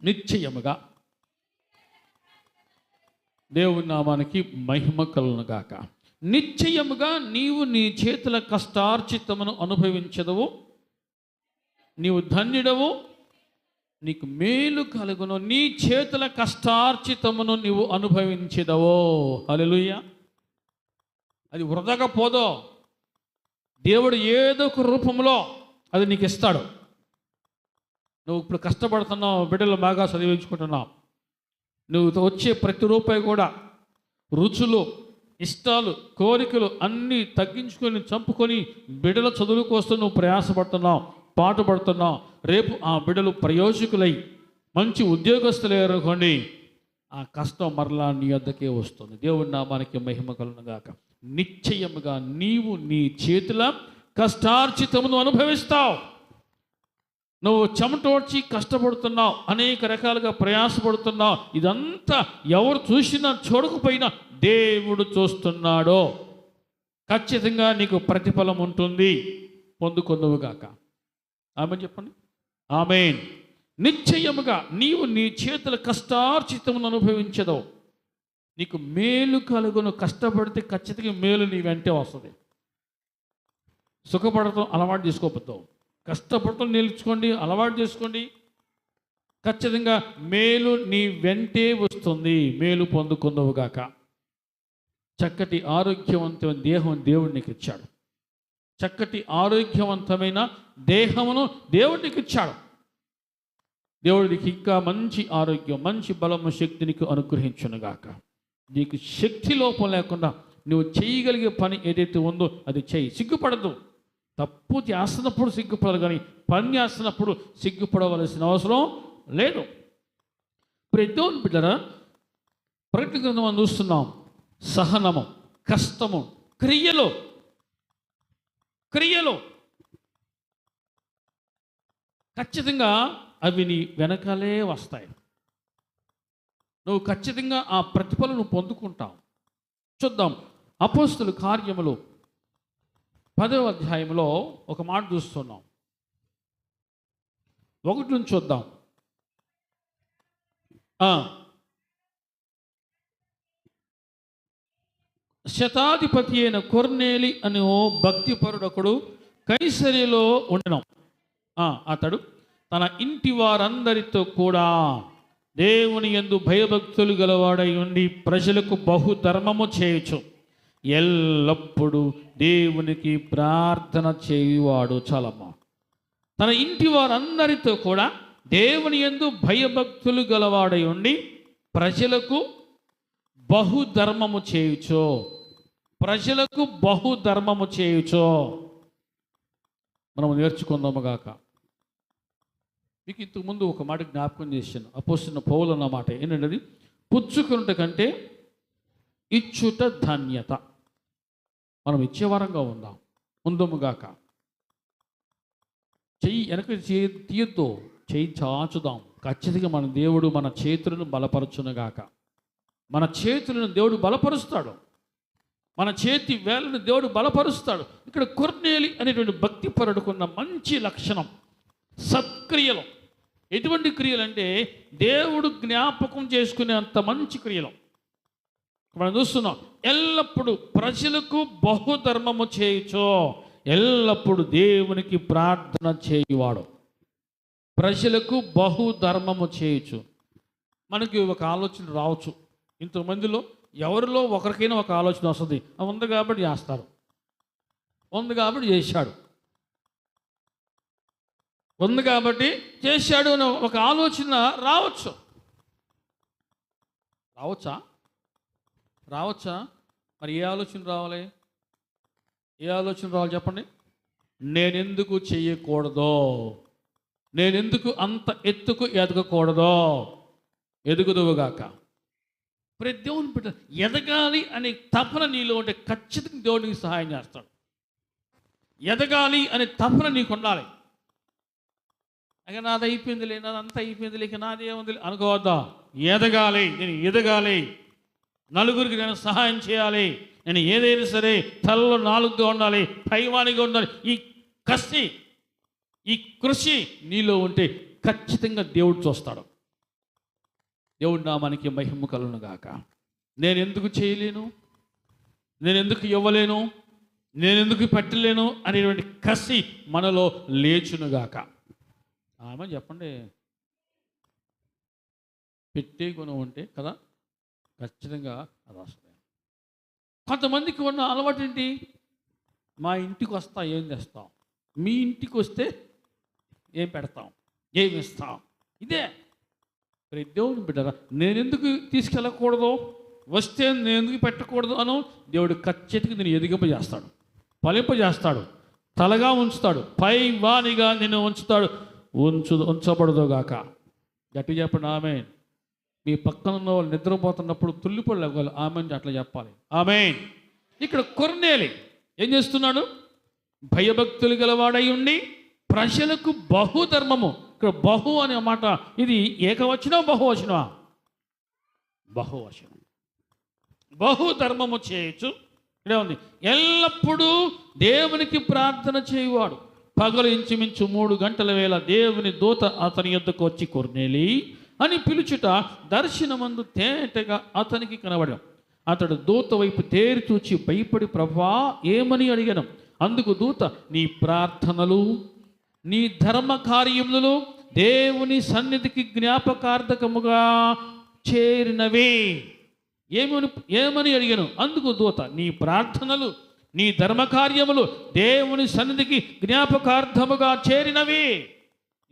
నిశ్చయముగా దేవుని నామానికి మహిమ కలుగును గాక. నిశ్చయముగా నీవు నీ చేతుల కష్టార్జితమును అనుభవించదవు, నీవు ధన్యుడవు, నీకు మేలు కలుగును. నీ చేతుల కష్టార్జితమును నీవు అనుభవించదవో. హల్లెలూయా. అది వృధాగా పోదో. దేవుడు ఏదో ఒక రూపంలో అది నీకు ఇస్తాడు. నువ్వు ఇప్పుడు కష్టపడుతున్నావు, బిడ్డలు బాగా చదివించుకుంటున్నావు, నువ్వు వచ్చే ప్రతి రూపాయి కూడా రుచులు, ఇష్టాలు, కోరికలు అన్నీ తగ్గించుకొని చంపుకొని బిడ్డల చదువు కోసం నువ్వు ప్రయాసపడుతున్నావు, పాటుపడుతున్నావు. రేపు ఆ బిడ్డలు ప్రయోజకులై మంచి ఉద్యోగస్తులు అనుకోండి, ఆ కష్టం మరలా నీ వద్దకే వస్తుంది. దేవుడి నామానికి మహిమ కలుగును గాక. నిశ్చయముగా నీవు నీ చేతుల కష్టార్జితమును అనుభవిస్తావు. నువ్వు చెమటోడ్చి కష్టపడుతున్నావు, అనేక రకాలుగా ప్రయాసపడుతున్నావు. ఇదంతా ఎవరు చూసినా చూడకపోయినా దేవుడు చూస్తున్నాడో. ఖచ్చితంగా నీకు ప్రతిఫలం ఉంటుంది. పొందుకొందువుగాక. ఆమేన్ చెప్పండి. ఆమేన్. నిశ్చయముగా నీవు నీ చేతుల కష్టార్జితమును అనుభవించదవు, నీకు మేలు కలుగును. కష్టపడితే ఖచ్చితంగా మేలు నీ వెంటే వస్తుంది. సుఖపడటం అలవాటు చేసుకోకపోతావు, కష్టపడటం నేర్చుకోండి, అలవాటు చేసుకోండి. ఖచ్చితంగా మేలు నీ వెంటే వస్తుంది. మేలు పొందుకుందువుగాక. చక్కటి ఆరోగ్యవంతమైన దేహం దేవుడు నీకు ఇచ్చాడు. చక్కటి ఆరోగ్యవంతమైన దేహమును దేవుడు నీకు ఇచ్చాడు. దేవుడు నీకు ఇంకా మంచి ఆరోగ్యం, మంచి బలము, శక్తి నీకు అనుగ్రహించునుగాక. నీకు శక్తి లోపం లేకుండా నువ్వు చేయగలిగే పని ఏదైతే ఉందో అది చేయి. సిగ్గుపడద్దు. తప్పు చేస్తున్నప్పుడు సిగ్గుపడదు, కానీ పని చేస్తున్నప్పుడు సిగ్గుపడవలసిన అవసరం లేదు. దేవుని బిడ్డరా, ప్రకటన గ్రంథం మనం చూస్తున్నాం. సహనము, కష్టము, క్రియలు ఖచ్చితంగా అవి నీ వెనకాలే వస్తాయి. నువ్వు ఖచ్చితంగా ఆ ప్రతిఫలం నువ్వు పొందుకుంటావు. చూద్దాం. అపోస్తలుల కార్యములు 10వ అధ్యాయంలో ఒక మాట చూస్తున్నాం. 1 నుంచి చూద్దాం. శతాధిపతి అయిన కొర్నేలి అనే ఓ భక్తిపరుడొకడు కైసరియలో ఉండడం. అతడు తన ఇంటి వారందరితో కూడా దేవుని యందు భయభక్తులు గలవాడై ఉండి ప్రజలకు బహుధర్మము చేయొచ్చు, ఎల్లప్పుడూ దేవునికి ప్రార్థన చేయువాడు. చాలమ్మా. తన ఇంటి వారందరితో కూడా దేవుని యందు భయభక్తులు గలవాడై ఉండి ప్రజలకు బహుధర్మము చేయుచో, ప్రజలకు బహుధర్మము చేయుచో. మనం నేర్చుకుందాము గాక. మీకు ఇంతకుముందు ఒక మాట జ్ఞాపకం చేశాను. అపోస్తలుడైన పౌలు అన్న మాట ఏంటంటే, పుచ్చుకున్నట కంటే ఇచ్చుట ధన్యత. మనం ఇచ్చేవారంగా ఉందాం, ఉందముగాక. చెయ్యి వెనక తీయద్దు, చెయ్యి చాచుదాం. ఖచ్చితంగా మన దేవుడు మన చేతులను బలపరచునుగాక. మన చేతులను దేవుడు బలపరుస్తాడు, మన చేతి వేళ్ళను దేవుడు బలపరుస్తాడు. ఇక్కడ కొర్నేలి అనేటువంటి భక్తిపరుడుకున్న మంచి లక్షణం సత్క్రియలు. ఎటువంటి క్రియలు అంటే దేవుడు జ్ఞాపకం చేసుకునే అంత మంచి క్రియలు మనం చూస్తున్నాం. ఎల్లప్పుడూ ప్రజలకు బహుధర్మము చేయుచో, ఎల్లప్పుడూ దేవునికి ప్రార్థన చేయువాడు. ప్రజలకు బహుధర్మము చేయొచ్చు. మనకి ఒక ఆలోచన రావచ్చు, ఇంతమందిలో ఎవరిలో ఒకరికైనా ఒక ఆలోచన వస్తుంది, ఉంది కాబట్టి చేస్తారు, ఉంది కాబట్టి చేశాడు, ఉంది కాబట్టి చేశాడు అని ఒక ఆలోచన రావచ్చు. రావచ్చా? మరి ఏ ఆలోచన రావాలి? ఏ ఆలోచన రావాలి చెప్పండి? నేనెందుకు చెయ్యకూడదో, నేనెందుకు అంత ఎత్తుకు ఎదగకూడదో, ఎదుగుదువుగాక. ప్రతి దేవుని బిడ్డ ఎదగాలి అనే తపన నీలో ఉంటే ఖచ్చితంగా దేవుడికి సహాయం చేస్తాడు. ఎదగాలి అనే తపన నీకు ఉండాలి. అక్కడ నాది అయిపోయిందిలే, నాది అంతా అయిపోయిందిలే, ఇక నాది ఏముంది అనుకోవద్దా. ఎదగాలి, నేను ఎదగాలి, నలుగురికి నేను సహాయం చేయాలి, నేను ఏదైనా సరే తలలో నాలుగుగా ఉండాలి, పైవానిగా ఉండాలి. ఈ కసి, ఈ కృషి నీలో ఉంటే ఖచ్చితంగా దేవుడు చూస్తాడు. దేవుడు నామానికి మహిమ కలుగును గాక. నేను ఎందుకు చేయలేను, నేను ఎందుకు ఇవ్వలేను, నేను ఎందుకు పెట్టలేను అనేటువంటి కసి మనలో లేచునుగాక. ఆమె చెప్పండి. పెట్టే గుణం ఉంటే కదా ఖచ్చితంగా అది వస్తుంది. కొంతమందికి ఉన్న అలవాటు ఏంటి? మా ఇంటికి వస్తా ఏం తెస్తాం, మీ ఇంటికి వస్తే ఏం పెడతాం, ఏమి ఇస్తాం. ఇదే దేవుని బిడ్డరా. నేనెందుకు తీసుకెళ్ళకూడదు, వస్తే నేను ఎందుకు పెట్టకూడదు అను దేవుడు ఖచ్చితంగా నేను ఎదిగింపజేస్తాడు, ఫలింపజేస్తాడు, తలగా ఉంచుతాడు, పై వానిగా నేను ఉంచుతాడు. ఉంచబడదుగాక. గట్టి చెప్పండి ఆమేన్. మీ పక్కన ఉన్న వాళ్ళు నిద్రపోతున్నప్పుడు తుల్లిపడలేవాలి ఆమేన్ అట్లా చెప్పాలి. ఆమేన్. ఇక్కడ కొర్నేలి ఏం చేస్తున్నాడు? భయభక్తులు గలవాడై ఉండి ప్రజలకు బహుధర్మము. ఇక్కడ బహు అనే మాట ఇది ఏకవచనం బహువచనమా? బహువచనం. బహుధర్మము చేయొచ్చు. ఇక్కడే ఉంది, ఎల్లప్పుడూ దేవునికి ప్రార్థన చేయువాడు. పగలు ఇంచుమించు 3 గంటల వేళ దేవుని దూత అతని యొద్దకు వచ్చి కొర్నేలి అని పిలుచుట దర్శనమందు తేటగా అతనికి కనబడాం. అతడు దూత వైపు తేరి చూచి భయపడి ప్రభువా ఏమని అడిగాను. అందుకు దూత, నీ ప్రార్థనలు, నీ ధర్మ కార్యములు దేవుని సన్నిధికి జ్ఞాపకార్థకముగా చేరినవే. ఏమని అడిగాను. అందుకు దూత, నీ ప్రార్థనలు, నీ ధర్మకార్యములు దేవుని సన్నిధికి జ్ఞాపకార్థముగా చేరినవి.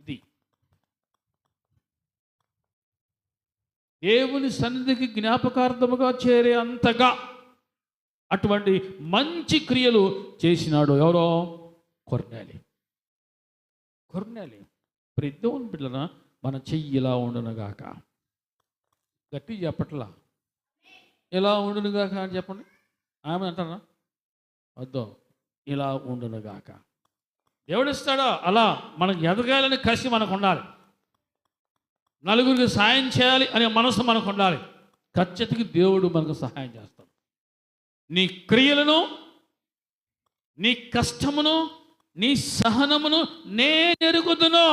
ఇది దేవుని సన్నిధికి జ్ఞాపకార్థముగా చేరే అంతగా అటువంటి మంచి క్రియలు చేసినాడు. ఎవరో? కొర్నేలి. ప్రతి దేవుని బిడ్డన మన చెయ్యి ఇలా ఉండునుగాక. గట్టి చెప్పట్లా, ఇలా ఉండునుగాక అని చెప్పండి. ఆమె అంటారా? వద్దు, ఇలా ఉండునుగాక. దేవుడిస్తాడో అలా మనకు ఎదగాలని కసి మనకు ఉండాలి, నలుగురికి సహాయం చేయాలి అనే మనసు మనకు ఉండాలి. ఖచ్చితంగా దేవుడు మనకు సహాయం చేస్తాడు. నీ క్రియలను, నీ కష్టమును, నీ సహనమును నేనెరుగుదును.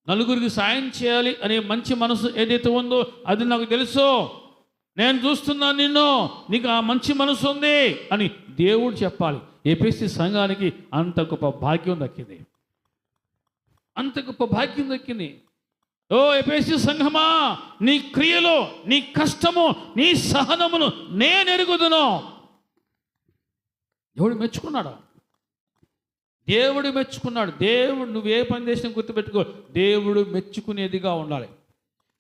నలుగురికి సాయం చేయాలి అనే మంచి మనసు ఏదైతే ఉందో అది నాకు తెలుసు. నేను చూస్తున్నాను నిన్ను, నీకు ఆ మంచి మనసు ఉంది అని దేవుడు చెప్పాలి. ఎఫెసీ సంఘానికి అంత గొప్ప భాగ్యం దక్కింది, అంత గొప్ప భాగ్యం దక్కింది. ఓ ఎఫెసీ సంఘమా, నీ క్రియలో, నీ కష్టము, నీ సహనమును నేను ఎరుగుదును. దేవుడు మెచ్చుకున్నాడు, దేవుడు మెచ్చుకున్నాడు. దేవుడు నువ్వు ఏ పని చేసినా గుర్తుపెట్టుకో, దేవుడు మెచ్చుకునేదిగా ఉండాలి,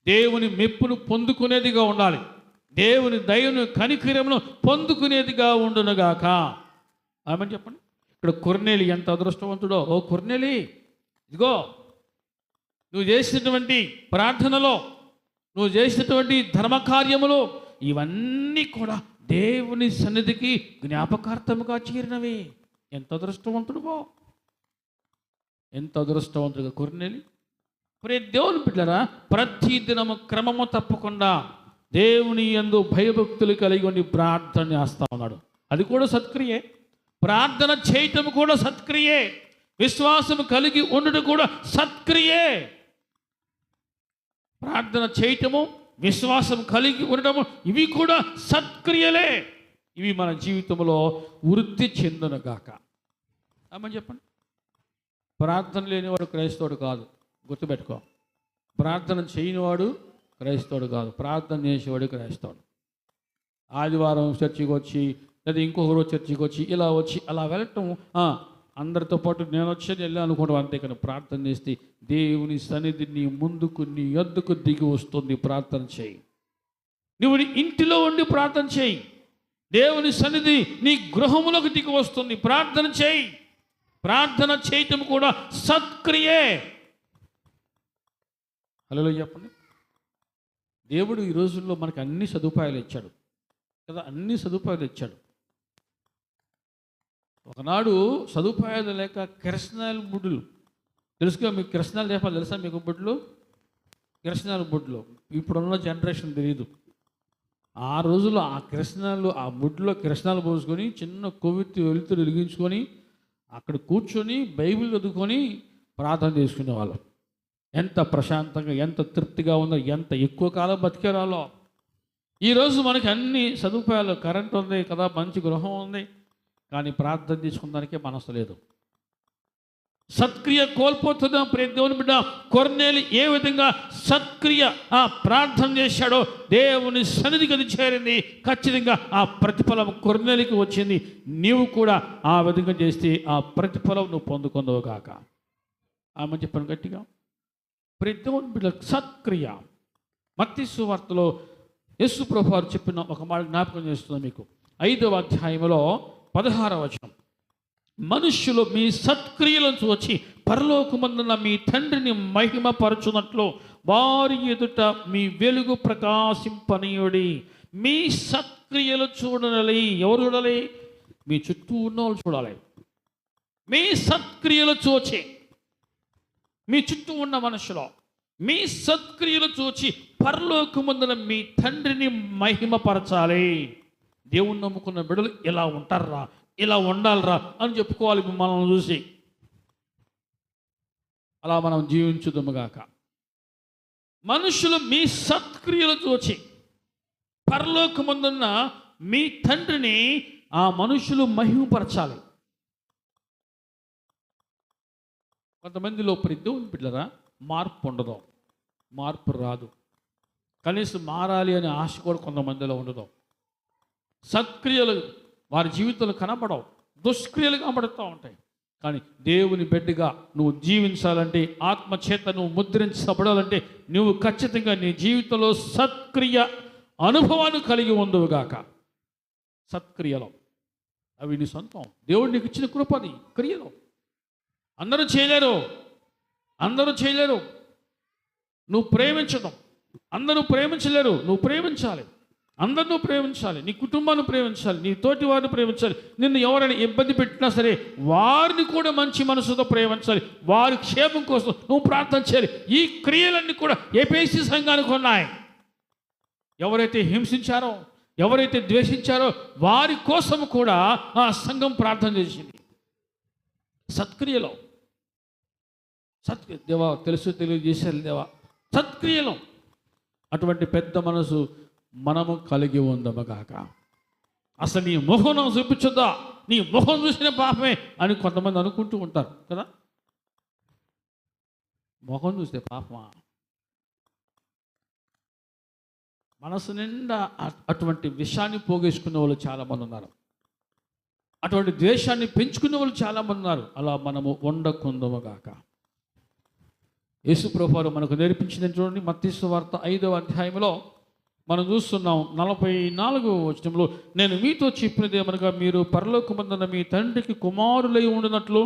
దేవుని మెప్పును పొందుకునేదిగా ఉండాలి, దేవుని దయను కనికరమును పొందుకునేదిగా ఉండునుగాక. ఆమని చెప్పండి. ఇక్కడ కొర్నేలి ఎంత అదృష్టవంతుడో. ఓ కొర్నేలి, ఇదిగో నువ్వు చేసినటువంటి ప్రార్థనలో, నువ్వు చేసినటువంటి ధర్మకార్యములు ఇవన్నీ కూడా దేవుని సన్నిధికి జ్ఞాపకార్థముగా చేరినవి. ఎంత అదృష్టవంతుడు బో, ఎంత అదృష్టవంతుడుగా కొర్నేలి. మరి దేవుని బిడ్డలారా, ప్రతి దినము క్రమము తప్పకుండా దేవుని యందు భయభక్తులు కలిగి ఉండి ప్రార్థన చేస్తా ఉన్నాడు. అది కూడా సత్క్రియే. ప్రార్థన చేయటం కూడా సత్క్రియే. విశ్వాసము కలిగి ఉండడం కూడా సత్క్రియే. ప్రార్థన చేయటము, విశ్వాసం కలిగి ఉండటము, ఇవి కూడా సత్క్రియలే. ఇవి మన జీవితంలో వృద్ధి చెందునుగాక. అమ్మని చెప్పండి. ప్రార్థన లేనివాడు క్రైస్తవుడు కాదు, గుర్తుపెట్టుకో. ప్రార్థన చేయనివాడు క్రైస్తవుడు కాదు, ప్రార్థన చేసేవాడు క్రైస్తవుడు. ఆదివారం చర్చికి వచ్చి, లేదా ఇంకొక రోజు చర్చికి వచ్చి, ఇలా వచ్చి అలా వెళ్ళటం, అందరితో పాటు నేను వచ్చేది వెళ్ళి అనుకోవడం అంతే. కానీ ప్రార్థన చేస్తే దేవుని సన్నిధి నీ ముందుకు, నీ యొద్దకు దిగి వస్తుంది. ప్రార్థన చేయి. నువ్వు నీ ఇంటిలో ఉండి ప్రార్థన చేయి. దేవుని సన్నిధి నీ గృహములకు దిగి వస్తుంది. ప్రార్థన చేయి. ప్రార్థన చేయటం కూడా సత్క్రియే. హల్లెలూయా చెప్పండి. దేవుడు ఈ రోజుల్లో మనకు అన్ని సదుపాయాలు ఇచ్చాడు కదా, అన్ని సదుపాయాలు ఇచ్చాడు. ఒకనాడు సదుపాయాలు లేక కిరసనాయిల్ బుడ్లు, తెలుసుగా మీకు కిరసనాలు చెప్పాలి, తెలుసా మీకు బుడ్లు? కిరసనాయిల్ బుడ్లు ఇప్పుడున్న జనరేషన్ తెలియదు. ఆ రోజుల్లో ఆ కిరసనాలు, ఆ బుడ్లో కిరసనాలు పోసుకొని చిన్న కొవ్వొత్తి వెలుతురు వెలిగించుకొని అక్కడ కూర్చొని బైబిల్ చదువుకొని ప్రార్థన చేసుకునేవాళ్ళం. ఎంత ప్రశాంతంగా, ఎంత తృప్తిగా ఉందో, ఎంత ఎక్కువ కాలం బతికేరాలో. ఈరోజు మనకి అన్ని సదుపాయాలు, కరెంట్ ఉంది కదా, మంచి గృహం ఉంది, కానీ ప్రార్థన తీసుకున్నానికే మనసు లేదు. సత్క్రియ కోల్పోతున్నాం. ప్రియ దేవుని బిడ్డ, కొర్నేలి ఏ విధంగా సత్క్రియ ప్రార్థన చేశాడో దేవుని సన్నిధికి అది చేరింది. ఖచ్చితంగా ఆ ప్రతిఫలం కొర్నేలికి వచ్చింది. నీవు కూడా ఆ విధంగా చేస్తే ఆ ప్రతిఫలం నువ్వు పొందుకుందవు కాక. ఆమె చెప్పాను గట్టిగా. ప్రియ దేవుని బిడ్డ, సత్క్రియ. మత్తయి సువార్తలో యేసు ప్రభువారు చెప్పిన ఒక మాట జ్ఞాపకం చేస్తున్నాను మీకు. 5వ అధ్యాయంలో 16వ వచనం. మనుష్యులు మీ సత్క్రియలను చూచి పరలోకమందున్న మీ తండ్రిని మహిమపరచునట్లు వారి ఎదుట మీ వెలుగు ప్రకాశింపనీయుడి. మీ సత్క్రియలు చూడాలి. ఎవరు చూడాలి? మీ చుట్టూ ఉన్న వాళ్ళు చూడాలి. మీ సత్క్రియలు చూచి, మీ చుట్టూ ఉన్న మనుషులు మీ సత్క్రియలు చూచి పరలోకమందున మీ తండ్రిని మహిమపరచాలి. దేవుణ్ణి నమ్ముకున్న బిడ్డలు ఇలా ఉంటారా, ఇలా ఉండాలరా అని చెప్పుకోవాలి మనల్ని చూసి. అలా మనం జీవించుదుముగాక. మనుషులు మీ సత్క్రియలు చూచి పరలోకమందున్న మీ తండ్రిని ఆ మనుషులు మహిమపరచాలి. కొంతమందిలో దేవుని బిడ్డలారా మార్పు ఉండదు, మార్పు రాదు. కనీసం మారాలి అనే ఆశ కూడా కొంతమందిలో ఉండదు. సత్క్రియలు వారి జీవితంలో కనపడవు, దుష్క్రియలు కనబడుతూ ఉంటాయి. కానీ దేవుని బిడ్డగా నువ్వు జీవించాలంటే, ఆత్మచేత నువ్వు ముద్రించబడాలంటే నువ్వు ఖచ్చితంగా నీ జీవితంలో సత్క్రియ అనుభవాన్ని కలిగి ఉండుగాక. సత్క్రియలు అవి నీ సొంతం, దేవుడు నీకు ఇచ్చిన కృపది. క్రియలు అందరూ చేయలేరు, అందరూ చేయలేరు. నువ్వు ప్రేమించడం, అందరూ ప్రేమించలేరు, నువ్వు ప్రేమించాలి. అందరినూ ప్రేమించాలి, నీ కుటుంబాన్ని ప్రేమించాలి, నీ తోటి వారిని ప్రేమించాలి. నిన్ను ఎవరైనా ఇబ్బంది పెట్టినా సరే వారిని కూడా మంచి మనసుతో ప్రేమించాలి. వారి క్షేమం కోసం నువ్వు ప్రార్థన చేయాలి. ఈ క్రియలన్నీ కూడా ఎఫెసీ సంఘానికి ఉన్నాయి. ఎవరైతే హింసించారో, ఎవరైతే ద్వేషించారో వారి కోసం కూడా ఆ సంఘం ప్రార్థన చేసింది. సత్క్రియలో దేవా తెలుసు తెలియజేశారు దేవా, సత్క్రియలో అటువంటి పెద్ద మనసు మనము కలిగి ఉందమగాక. అసలు నీ ముఖం నాకు చూపించొద్దా, నీ ముఖం చూసిన పాపమే అని కొంతమంది అనుకుంటూ ఉంటారు కదా. ముఖం చూస్తే పాపమా? మనసు నిండా అటువంటి విషాన్ని పోగేసుకునే వాళ్ళు చాలామంది ఉన్నారు. అటువంటి ద్వేషాన్ని పెంచుకునే వాళ్ళు చాలామంది ఉన్నారు. అలా మనము ఉండకుందముగాక. యేసు ప్రభువారు మనకు నేర్పించిన చూడండి, మత్తయి సువార్త 5వ అధ్యాయంలో మనం చూస్తున్నాం 44వ వచనంలో, నేను మీతో చెప్పినదేమనగా మీరు పరలోకమందున్న మీ తండ్రికి కుమారులై ఉండినట్లు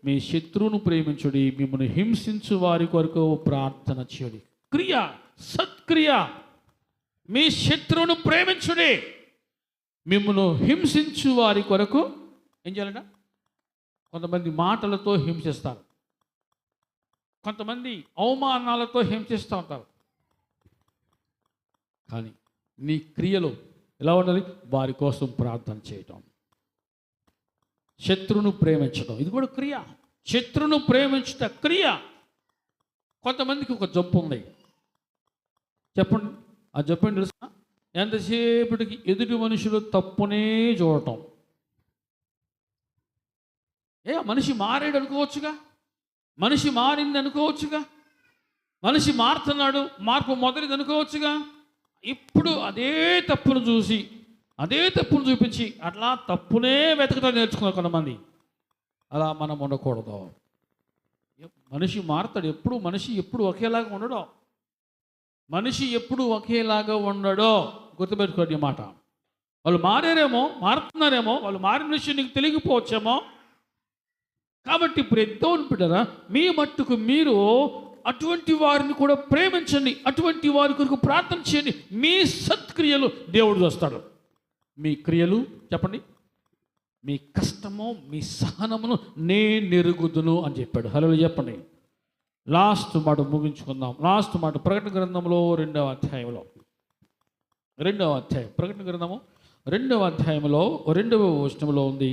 మీ శత్రువును ప్రేమించుడి, మిమ్మల్ని హింసించు వారి కొరకు ప్రార్థన చేయుడి. క్రియ, సత్క్రియ. మీ శత్రువును ప్రేమించుడి, మిమ్మల్ని హింసించు వారి కొరకు ఏం చేయాలంట? కొంతమంది మాటలతో హింసిస్తారు, కొంతమంది అవమానాలతో హింసిస్తూ ఉంటారు. కానీ నీ క్రియలు ఎలా ఉండాలి? వారి కోసం ప్రార్థన చేయటం, శత్రువును ప్రేమించడం, ఇది కూడా క్రియ. శత్రువును ప్రేమించట క్రియ. కొంతమందికి ఒక జబ్బు ఉంది, చెప్పండి ఆ జబ్బు ఏంటి తెలుసా? ఎంతసేపటికి ఎదుటి మనుషులు తప్పునే చూడటం. మనిషి మారాడు అనుకోవచ్చుగా, మనిషి మారింది అనుకోవచ్చుగా, మనిషి మారుతున్నాడు, మార్పు మొదటిది అనుకోవచ్చుగా. ఇప్పుడు అదే తప్పును చూసి, అదే తప్పును చూపించి అట్లా తప్పునే వెతకడం నేర్చుకున్నారు కొంతమంది. అలా మనం ఉండకూడదు. మనిషి మారుతాడు, మనిషి ఎప్పుడు ఒకేలాగా ఉండడు. మనిషి ఎప్పుడు ఒకేలాగా ఉండడో గుర్తుపెట్టుకోండి ఈ మాట. వాళ్ళు మారారేమో, మారుతున్నారేమో, వాళ్ళు మారిన విషయం నీకు తెలియకపోవచ్చేమో. కాబట్టి ఇప్పుడు దేవుని బిడ్డలారా, మీ మట్టుకు మీరు అటువంటి వారిని కూడా ప్రేమించండి, అటువంటి వారి కొరకు ప్రార్థన చేయండి. మీ సత్క్రియలు దేవుడు చూస్తాడు. మీ క్రియలు చెప్పండి, మీ కష్టము మీ సహనమును నేనెరుగుదును అని చెప్పాడు. హల్లెలూయా చెప్పండి. లాస్ట్ మాట ముగించుకుందాం. లాస్ట్ మాట ప్రకటన గ్రంథంలో 2వ అధ్యాయంలో, 2వ అధ్యాయం ప్రకటన గ్రంథము 2వ అధ్యాయంలో 2వ వచనంలో ఉంది,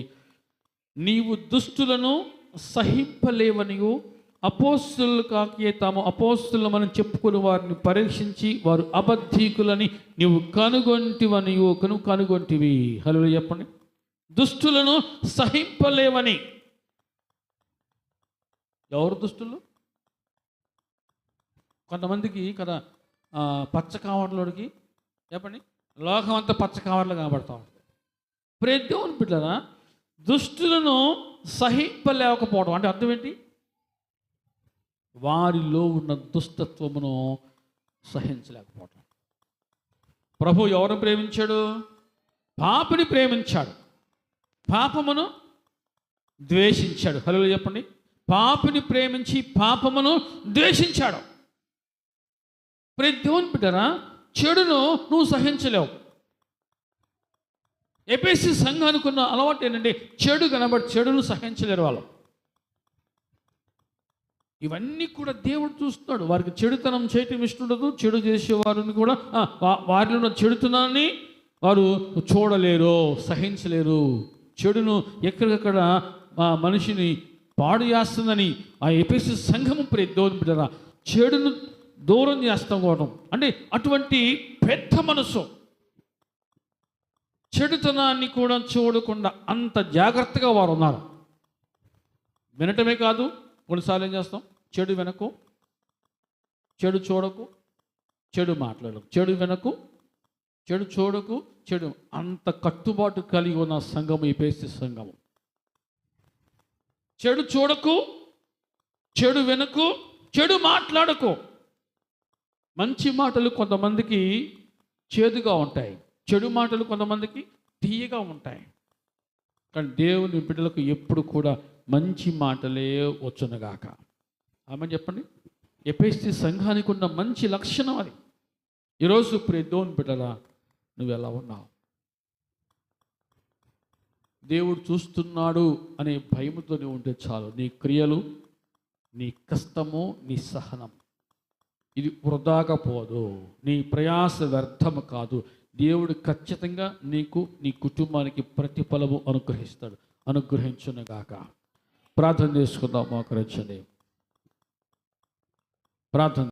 నీవు దుష్టులను సహింపలేవనియు అపోస్తులు కాకే తాము అపోస్తులు మనం చెప్పుకుని వారిని పరీక్షించి వారు అబద్ధీకులని నీవు కనుగొంటివనియు కనుగొంటివి. హల్లెలూయా చెప్పండి. దుష్టులను సహింపలేవని. ఎవరు దుష్టులు? కొంతమందికి కదా పచ్చ కావర్లోడికి చెప్పండి, లోకం అంతా పచ్చ కావర్లు కనబడతా ఉంటుంది. దేవుని బిడ్డలారా, దుష్టులను సహింపలేకపోవడం అంటే అర్థం ఏంటి? వారిలో ఉన్న దుష్టత్వమును సహించలేకపోవటం. ప్రభు ఎవరిని ప్రేమించాడు? పాపిని ప్రేమించాడు, పాపమును ద్వేషించాడు. హల్లెలూయా చెప్పండి. పాపిని ప్రేమించి పాపమును ద్వేషించాడు. దేవుని బిడ్డరా, చెడును నువ్వు సహించలేవు. ఎఫెసీ సంఘానికి ఉన్న అలవాటు ఏంటంటే చెడు కనబడి చెడును సహించలేరు వాళ్ళు. ఇవన్నీ కూడా దేవుడు చూస్తున్నాడు. వారికి చెడుతనం చేయటం ఇష్టం ఉండదు. చెడు చేసేవారిని కూడా వారిలో ఉన్న చెడుతనాన్ని వారు చూడలేరు, సహించలేరు. చెడును ఎక్కడికక్కడ మనిషిని పాడు చేస్తుందని ఆ ఎఫెసీ సంఘము దేవుని బిడ్డరా చెడును దూరం చేస్తాం కోవడం అంటే అటువంటి పెద్ద మనసు, చెడుతనాన్ని కూడా చూడకుండా అంత జాగ్రత్తగా వారు ఉన్నారు. వినటమే కాదు, కొన్నిసార్లు ఏం చేస్తాం? చెడు వినకు, చెడు చూడకు, చెడు మాట్లాడకు, చెడు వినకు, చెడు చూడకు, చెడు అంత కట్టుబాటు కలిగి ఉన్న సంఘము ఈ ఎఫెసీ సంఘము. చెడు చూడకు, చెడు వినకు, చెడు మాట్లాడకు. మంచి మాటలు కొంతమందికి చేదుగా ఉంటాయి, చెడు మాటలు కొంతమందికి తీయగా ఉంటాయి. కానీ దేవుని బిడ్డలకు ఎప్పుడు కూడా మంచి మాటలే వచ్చునుగాక. ఆమె చెప్పండి. ఎఫెసీ సంఘానికి ఉన్న మంచి లక్షణం అది. ఈరోజు దేవుని బిడ్డలా నువ్వు ఎలా ఉన్నావు? దేవుడు చూస్తున్నాడు అనే భయముతో నువ్వు ఉంటే చాలు. నీ క్రియలు, నీ కష్టము, నీ సహనం ఇది వృధాగా పోదు. నీ ప్రయాస వ్యర్థము కాదు. దేవుడు ఖచ్చితంగా నీకు, నీ కుటుంబానికి ప్రతిఫలము అనుగ్రహిస్తాడు. అనుగ్రహించునుగాక. ప్రార్థన చేసుకుందాం. మోకరించండి. ప్రార్థన.